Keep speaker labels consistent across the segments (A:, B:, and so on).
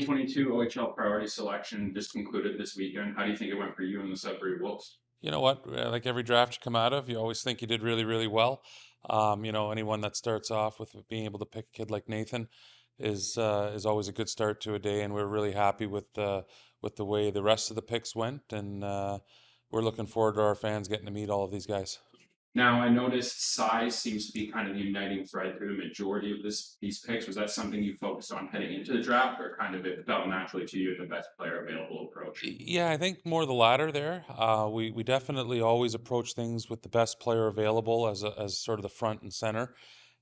A: 2022 OHL Priority Selection just concluded this weekend. How do you think it went for you and the Sudbury Wolves?
B: You know what? Like every draft you come out of, you always think you did really, really well. Anyone that starts off with being able to pick a kid like Nathan is always a good start to a day, and we're really happy with the way the rest of the picks went, and we're looking forward to our fans getting to meet all of these guys.
A: Now, I noticed size seems to be kind of the uniting thread through the majority of these picks. Was that something you focused on heading into the draft, or kind of it felt naturally to you the best player available approach?
B: Yeah, I think more the latter there. We definitely always approach things with the best player available as sort of the front and center.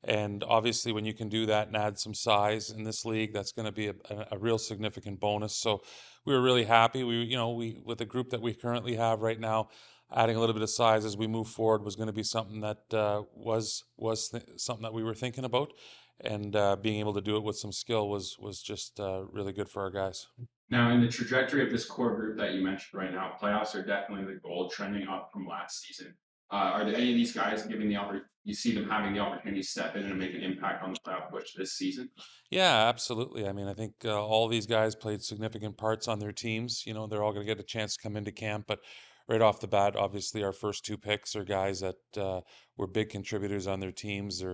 B: And obviously, when you can do that and add some size in this league, that's going to be a real significant bonus. So we were really happy. We with the group that we currently have right now, adding a little bit of size as we move forward was going to be something that something that we were thinking about, and being able to do it with some skill was just really good for our guys.
A: Now, in the trajectory of this core group that you mentioned right now, playoffs are definitely the goal, trending up from last season. Are there any of these guys giving the opportunity? You see them having the opportunity to step in and make an impact on the playoff push this season?
B: Yeah, absolutely. I mean, I think all these guys played significant parts on their teams. They're all going to get a chance to come into camp, but right off the bat, obviously, our first two picks are guys that were big contributors on their teams.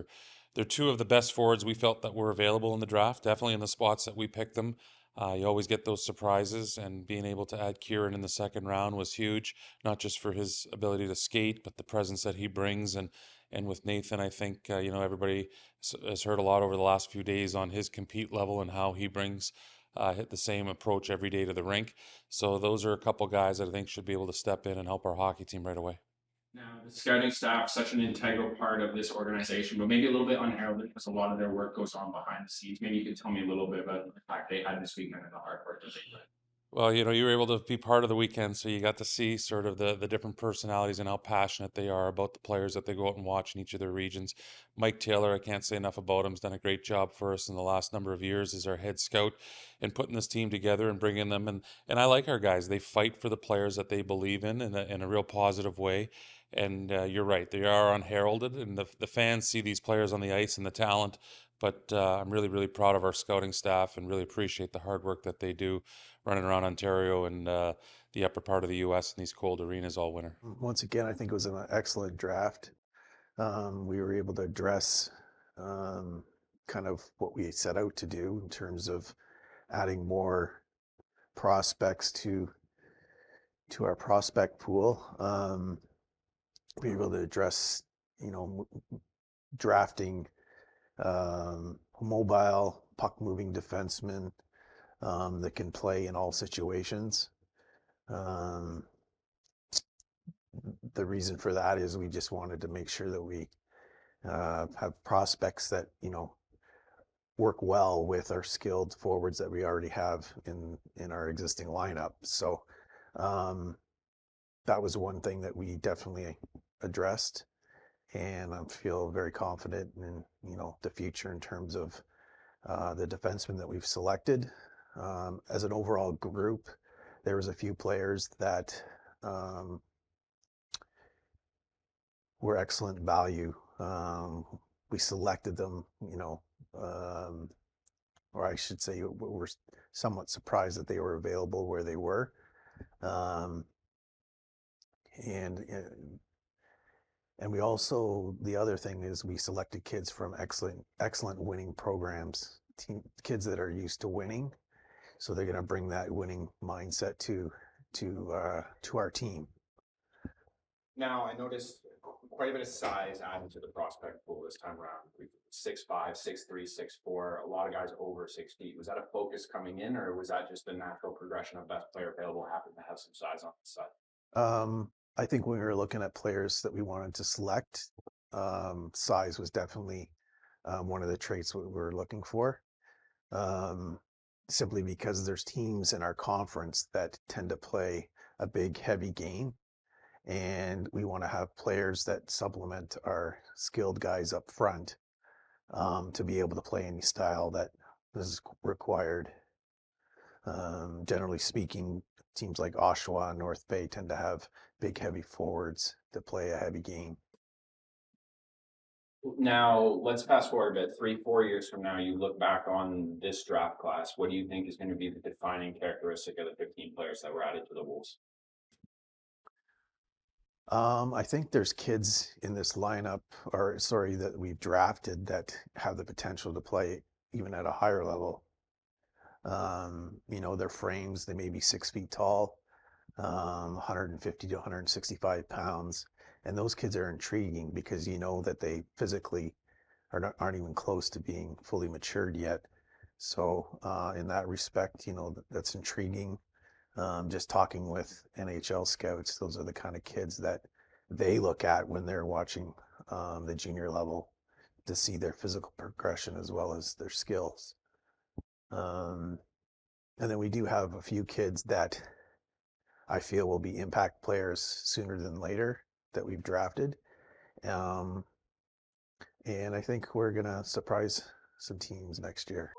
B: They're two of the best forwards we felt that were available in the draft, definitely in the spots that we picked them. You always get those surprises, and being able to add Kieran in the second round was huge, not just for his ability to skate, but the presence that he brings. And with Nathan, I think everybody has heard a lot over the last few days on his compete level and how he brings hit the same approach every day to the rink. So those are a couple guys that I think should be able to step in and help our hockey team right away.
A: Now, the scouting staff, such an integral part of this organization, but maybe a little bit unheralded because a lot of their work goes on behind the scenes. Maybe you could tell me a little bit about the fact they had this weekend and the hard work that they put.
B: Well, you were able to be part of the weekend, so you got to see sort of the different personalities and how passionate they are about the players that they go out and watch in each of their regions. Mike Taylor, I can't say enough about him, has done a great job for us in the last number of years as our head scout and putting this team together and bringing them. And I like our guys. They fight for the players that they believe in a real positive way. And you're right, they are unheralded, and the fans see these players on the ice and the talent. But I'm really, really proud of our scouting staff and really appreciate the hard work that they do running around Ontario and the upper part of the U.S. in these cold arenas all winter.
C: Once again, I think it was an excellent draft. We were able to address kind of what we set out to do in terms of adding more prospects to our prospect pool. We were able to address, drafting mobile puck moving defensemen that can play in all situations. Um, the reason for that is we just wanted to make sure that we have prospects that work well with our skilled forwards that we already have in our existing lineup. So that was one thing that we definitely addressed, and I feel very confident in the future in terms of the defensemen that we've selected. As an overall group, there was a few players that were excellent value. We selected them, or I should say, we're somewhat surprised that they were available where they were. Um, and and we also, the other thing is we selected kids from excellent winning programs, kids that are used to winning, so they're going to bring that winning mindset to our team.
A: Now, I noticed quite a bit of size added to the prospect pool this time around. 6'5", 6'3", 6'4". A lot of guys over 6 feet. Was that a focus coming in, or was that just the natural progression of best player available happened to have some size on the side?
C: I think when we were looking at players that we wanted to select, size was definitely one of the traits we were looking for. Simply because there's teams in our conference that tend to play a big, heavy game, and we want to have players that supplement our skilled guys up front to be able to play any style that is required. Generally speaking, teams like Oshawa and North Bay tend to have big, heavy forwards that play a heavy game.
A: Now, let's fast forward a bit, 3, 4 years from now, you look back on this draft class, what do you think is gonna be the defining characteristic of the 15 players that were added to the Wolves?
C: I think there's kids in this lineup, or sorry, that we've drafted that have the potential to play even at a higher level. Their frames, they may be 6 feet tall, 150 to 165 pounds. And those kids are intriguing because you know that they physically aren't even close to being fully matured yet. So in that respect, that's intriguing. Just talking with NHL scouts, those are the kind of kids that they look at when they're watching the junior level to see their physical progression as well as their skills. And then we do have a few kids that I feel will be impact players sooner than later that we've drafted. And I think we're going to surprise some teams next year.